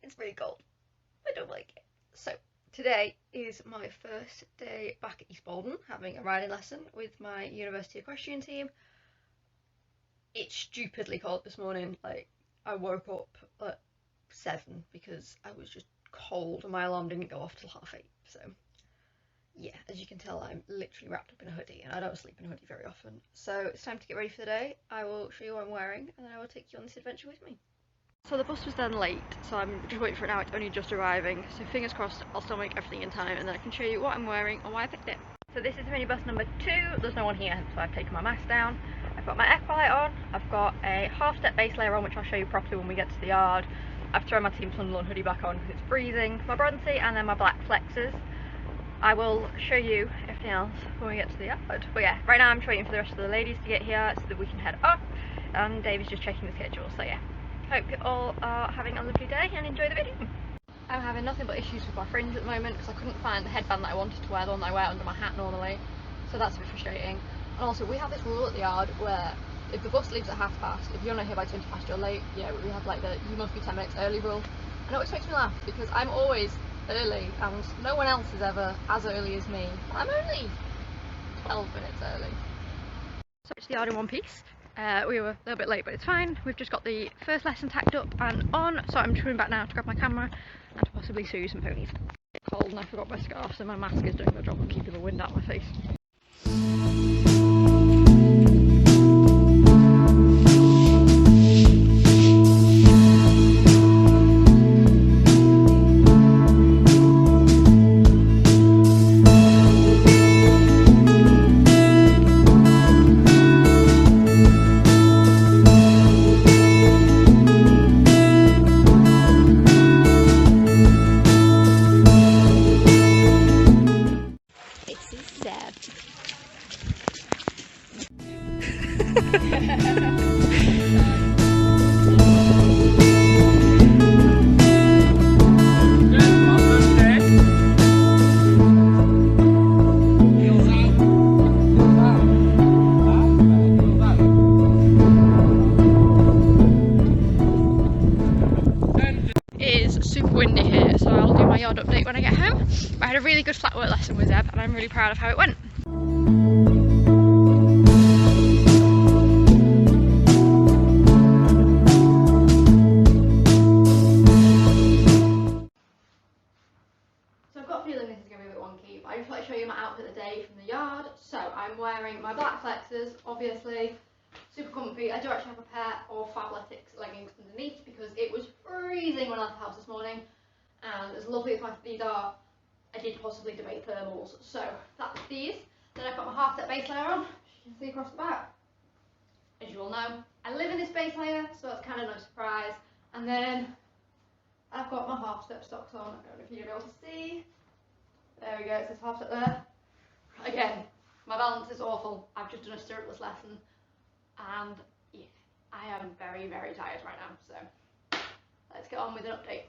It's pretty cold. I don't like it. So today is my first day back at East Bolden, having a riding lesson with my university equestrian team. It's stupidly cold this morning. Like, I woke up at 7 because I was just cold and my alarm didn't go off till 8:30. So yeah, as you can tell, I'm literally wrapped up in a hoodie and I don't sleep in a hoodie very often. So it's time to get ready for the day. I will show you what I'm wearing and then I will take you on this adventure with me. So the bus was then late, so I'm just waiting for it now. It's only just arriving, so fingers crossed I'll still make everything in time and then I can show you what I'm wearing and why I picked it. So this is minibus number 2. There's no one here, so I've taken my mask down. I've got my Equestrian on, I've got a half-step base layer on, which I'll show you properly when we get to the yard. I've thrown my Team Sunderland hoodie back on because it's freezing, my bronzy, and then my black Flexars. I will show you everything else when we get to the yard. But yeah, right now I'm just waiting for the rest of the ladies to get here so that we can head off, and Dave is just checking the schedule, so yeah. Hope you all are having a lovely day and enjoy the video. I'm having nothing but issues with my fringe at the moment because I couldn't find the headband that I wanted to wear, the one that I wear under my hat normally, so that's a bit frustrating. And also we have this rule at the yard where if the bus leaves at past, if you're not here by 20 past you're late. Yeah, we have like the you must be 10 minutes early rule, and it always makes me laugh because I'm always early and no one else is ever as early as me. I'm only 12 minutes early. So it's the yard in one piece. We were a little bit late, but it's fine. We've just got the first lesson tacked up and on, so I'm just running back now to grab my camera and to possibly show you some ponies. It's cold and I forgot my scarf, so my mask is doing the job of keeping the wind out of my face. Super windy here, so I'll do my yard update when I get home. I had a really good flat work lesson with Zeb and I'm really proud of how it went. So I've got a feeling this is going to be a bit wonky, but I just want to show you my outfit of the day from the yard. So I'm wearing my black Flexars, obviously. Super comfy. I do actually have a pair of Fabletics leggings underneath because it was freezing when I left the house this morning, and as lovely as these are, I did possibly debate thermals, so that's these. Then I've got my half set base layer on, as you can see across the back. As you all know, I live in this base layer, so that's kind of no surprise. And then I've got my half step socks on. I don't know if you'll be able to see. There we go, it says half step there. Again, my balance is awful. I've just done a stirrupless lesson. And yeah, I am very, very tired right now, so let's get on with an update.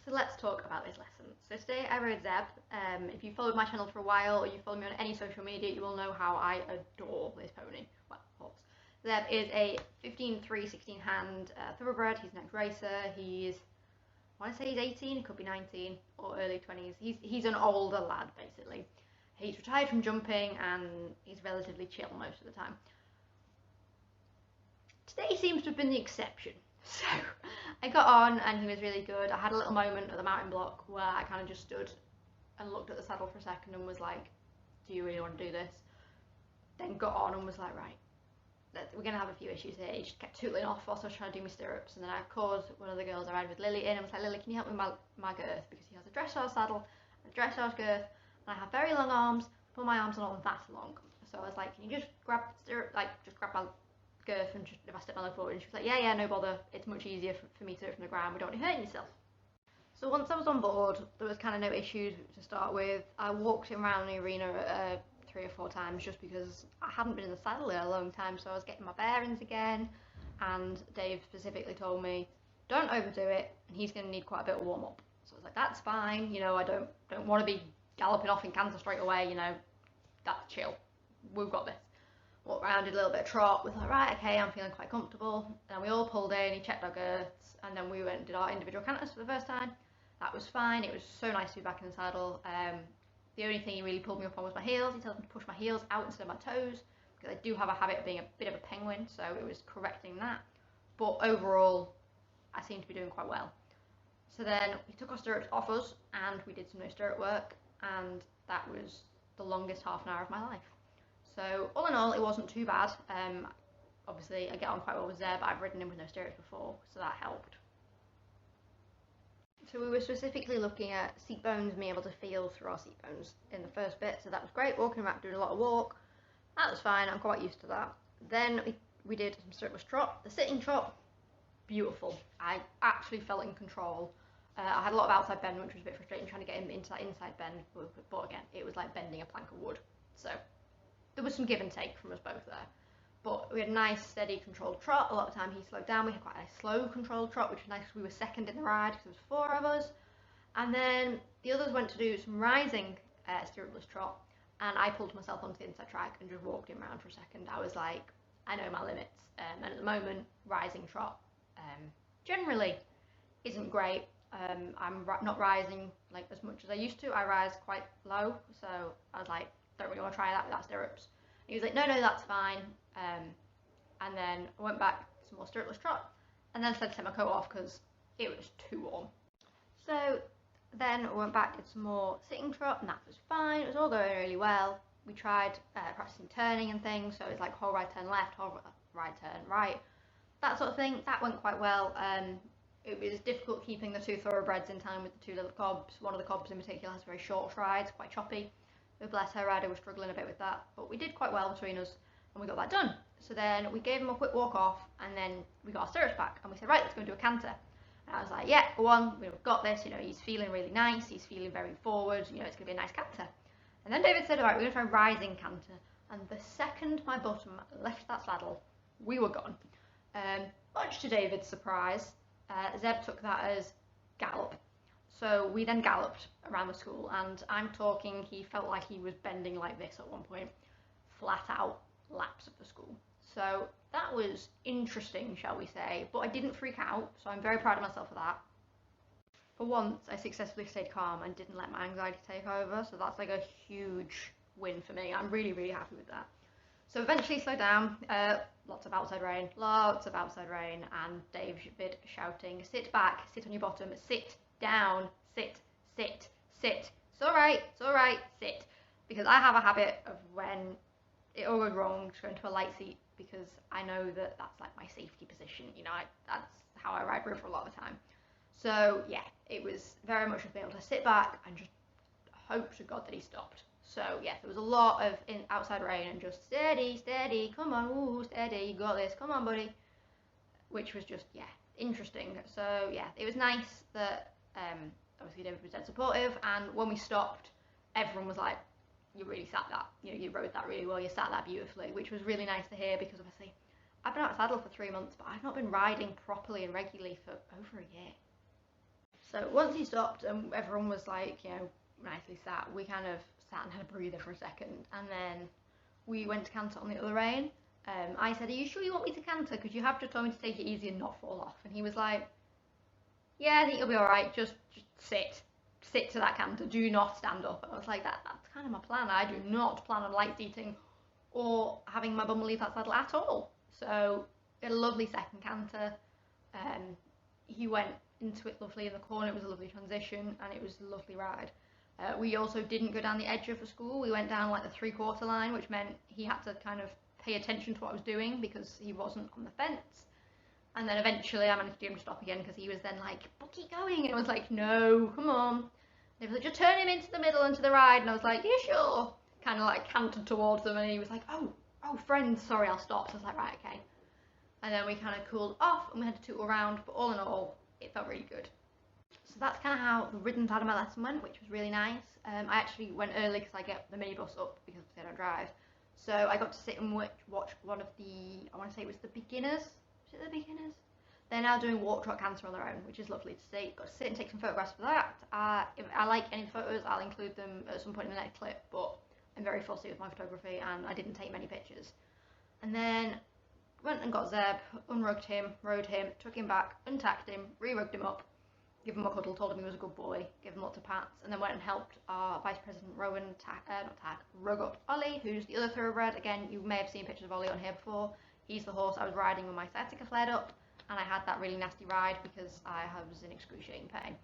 So let's talk about this lesson. So today I rode Zeb. If you followed my channel for a while or you follow me on any social media, you will know how I adore this pony. Well, horse. Zeb is a 15-3, 16 hand thoroughbred. He's an ex-racer. I want to say he's 18, he could be 19 or early 20s. He's an older lad basically. He's retired from jumping and he's relatively chill most of the time. Today seems to have been the exception. So I got on and he was really good. I had a little moment at the mountain block where I kind of just stood and looked at the saddle for a second and was like, do you really want to do this? Then got on and was like, right, we're going to have a few issues here. He just kept tootling off whilst I was trying to do my stirrups, and then I called one of the girls I ride with, Lily, in and was like, Lily, can you help me with my girth, because he has a dressage saddle and a dressage girth and I have very long arms, but my arms are not that long. So I was like, can you just grab stirrup, like just grab my girth and just, if I step my leg forward? And she was like, yeah, no bother, it's much easier for me to do it from the ground, we don't want you hurting yourself. So once I was on board, there was kind of no issues to start with. I walked him around the arena 3 or 4 times just because I hadn't been in the saddle in a long time, so I was getting my bearings again, and Dave specifically told me don't overdo it and he's going to need quite a bit of warm up. So I was like, that's fine, you know, I don't want to be galloping off in canter straight away, you know, that's chill, we've got this. Walked around, did a little bit of trot, was like, right, okay, I'm feeling quite comfortable. And we all pulled in, he checked our girths, and then we went and did our individual canters for the first time. That was fine, it was so nice to be back in the saddle. The only thing he really pulled me up on was my heels. He told me to push my heels out instead of my toes, because I do have a habit of being a bit of a penguin, so it was correcting that. But overall, I seemed to be doing quite well. So then he took our stirrups off us, and we did some no stirrup work, and that was the longest half an hour of my life. So all in all, it wasn't too bad. Obviously, I get on quite well with Zeb, but I've ridden him with no stirrups before, so that helped. So we were specifically looking at seat bones, being able to feel through our seat bones in the first bit, so that was great. Walking around, doing a lot of walk, that was fine, I'm quite used to that. Then we did some stirrupless trot. The sitting trot, beautiful. I actually felt in control. I had a lot of outside bend, which was a bit frustrating trying to get him into that inside bend, but again, it was like bending a plank of wood. So there was some give and take from us both there. But we had a nice, steady, controlled trot. A lot of the time he slowed down. We had quite a slow, controlled trot, which was nice because we were second in the ride because there was 4 of us. And then the others went to do some rising stirrupless trot, and I pulled myself onto the inside track and just walked him around for a second. I was like, I know my limits. And at the moment, rising trot generally isn't great. I'm not rising like as much as I used to. I rise quite low, so I was like, don't really want to try that without stirrups. He was like, no, that's fine. And then I went back to some more stirrupless trot, and then said to take my coat off because it was too warm. So then I went back, did some more sitting trot, and that was fine. It was all going really well. We tried practicing turning and things, so it was like whole right turn left, whole right turn right, that sort of thing. That went quite well. It was difficult keeping the 2 thoroughbreds in time with the 2 little cobs. One of the cobs in particular has very short strides, quite choppy. But bless her, rider was struggling a bit with that, but we did quite well between us, and we got that done. So then we gave him a quick walk off, and then we got our stirrups back, and we said, right, let's go and do a canter. And I was like, yeah, go on, we've got this, you know, he's feeling really nice, he's feeling very forward, you know, it's going to be a nice canter. And then David said, all right, we're going to try rising canter. And the second my bottom left that saddle, we were gone. Much to David's surprise, Zeb took that as gallop. So we then galloped around the school, and I'm talking, he felt like he was bending like this at one point, flat out laps of the school. So that was interesting, shall we say, but I didn't freak out, so I'm very proud of myself for that. For once, I successfully stayed calm and didn't let my anxiety take over, so that's like a huge win for me. I'm really, really happy with that. So eventually slowed down, lots of outside rain, and David shouting, sit back, sit on your bottom, sit down, sit, sit, sit, it's alright, sit. Because I have a habit of when it all goes wrong, just go into a light seat, because I know that that's like my safety position, you know, that's how I ride river a lot of the time. So yeah, it was very much just being able to sit back and just hope to God that he stopped. So yeah, there was a lot of outside rain and just steady, come on, ooh, steady, you got this, come on buddy, which was just, yeah, interesting. So yeah, it was nice that obviously David was dead supportive, and when we stopped, everyone was like, you really sat that, you know, you rode that really well, you sat that beautifully, which was really nice to hear, because obviously I've been out of saddle for 3 months, but I've not been riding properly and regularly for over a year. So once he stopped and everyone was like, you know, nicely sat, we kind of sat and had a breather for a second, and then we went to canter on the other rein. I said, are you sure you want me to canter? Because you have just told me to take it easy and not fall off. And he was like, yeah, I think you'll be alright, just sit to that canter, do not stand up. And I was like, that's kind of my plan. I do not plan on light seating or having my bum leave that saddle at all. So we had a lovely second canter. He went into it lovely in the corner, it was a lovely transition, and it was a lovely ride. We also didn't go down the edge of the school, we went down like the 3/4 line, which meant he had to kind of pay attention to what I was doing because he wasn't on the fence. And then eventually I managed to get him to stop again, because he was then like, but keep going, and I was like, no, come on. And he was like, just turn him into the middle, into the ride, and I was like, yeah, sure. Kind of like cantered towards them, and he was like, oh friend, sorry, I'll stop. So I was like, right, okay. And then we kind of cooled off and we had to tootle around, but all in all, it felt really good. So that's kind of how the ridden side of my lesson went, which was really nice. I actually went early because I get the minibus up because I don't drive. So I got to sit and watch one of the, I want to say it was the beginners. Was it the beginners? They're now doing walk, trot, canter on their own, which is lovely to see. Got to sit and take some photographs for that. If I like any photos, I'll include them at some point in the next clip, but I'm very fussy with my photography and I didn't take many pictures. And then went and got Zeb, unrugged him, rode him, took him back, untacked him, re-rugged him up, give him a cuddle, told him he was a good boy, gave him lots of pats, and then went and helped our Vice President Rowan rug up Ollie, who's the other thoroughbred. Again, you may have seen pictures of Ollie on here before. He's the horse I was riding when my sciatica flared up, and I had that really nasty ride because I was in excruciating pain.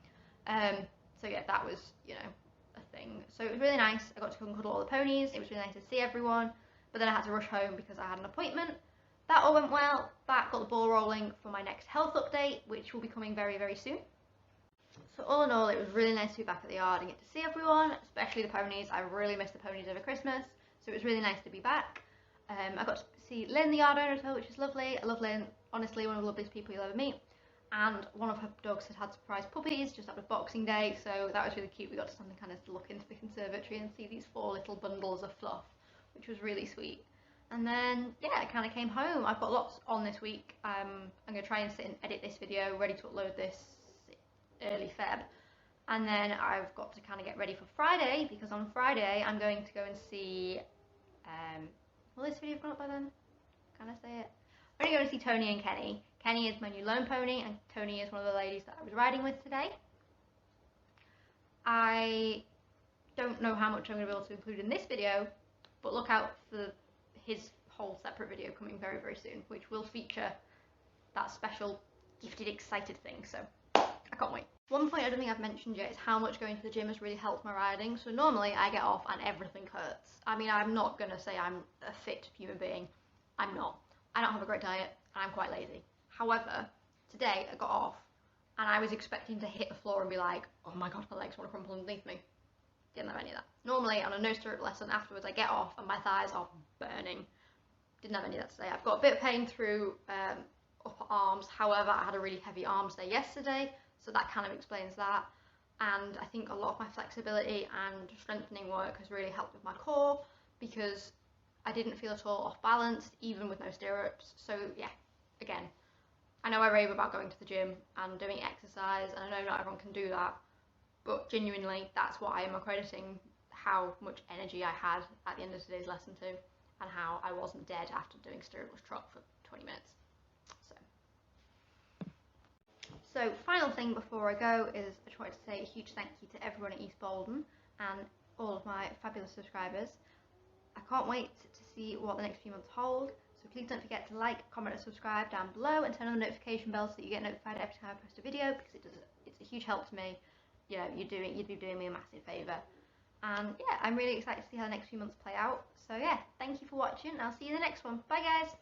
So yeah, that was, you know, a thing. So it was really nice. I got to come and cuddle all the ponies. It was really nice to see everyone, but then I had to rush home because I had an appointment. That all went well. That got the ball rolling for my next health update, which will be coming very, very soon. So all in all, it was really nice to be back at the yard and get to see everyone, especially the ponies. I really missed the ponies over Christmas, so it was really nice to be back. I got to see Lynn, the yard owner, as well, which is lovely. I love Lynn, honestly, one of the loveliest people you'll ever meet. And one of her dogs had surprise puppies just after Boxing Day, so that was really cute. We got to stand and kind of look into the conservatory and see these 4 little bundles of fluff, which was really sweet. And then, yeah, I kind of came home. I've got lots on this week. I'm going to try and sit and edit this video, ready to upload this early Feb. And then I've got to kind of get ready for Friday, because on Friday I'm going to go and see, will this video have gone up by then? Can I say it? I'm going to go and see Tony and Kenny. Kenny is my new lone pony, and Tony is one of the ladies that I was riding with today. I don't know how much I'm going to be able to include in this video, but look out for his whole separate video coming very, very soon, which will feature that special gifted, excited thing, so I can't wait. One point I don't think I've mentioned yet is how much going to the gym has really helped my riding. So normally I get off and everything hurts. I mean, I'm not going to say I'm a fit human being. I'm not. I don't have a great diet and I'm quite lazy. However, today I got off and I was expecting to hit the floor and be like, oh my god, my legs want to crumple underneath me. Didn't have any of that. Normally on a no stirrup lesson afterwards I get off and my thighs are burning. Didn't have any of that today. I've got a bit of pain through upper arms. However, I had a really heavy arms day yesterday, so that kind of explains that. And I think a lot of my flexibility and strengthening work has really helped with my core, because I didn't feel at all off balance, even with no stirrups. So yeah, again, I know I rave about going to the gym and doing exercise, and I know not everyone can do that, but genuinely that's what I am accrediting how much energy I had at the end of today's lesson to, and how I wasn't dead after doing stirrupless trot for 20 minutes. So final thing before I go is I just wanted to say a huge thank you to everyone at East Bolden and all of my fabulous subscribers. I can't wait to see what the next few months hold, so please don't forget to like, comment and subscribe down below, and turn on the notification bell so that you get notified every time I post a video, because it's a huge help to me. You know, you'd be doing me a massive favour. And yeah, I'm really excited to see how the next few months play out. So yeah, thank you for watching, and I'll see you in the next one. Bye guys!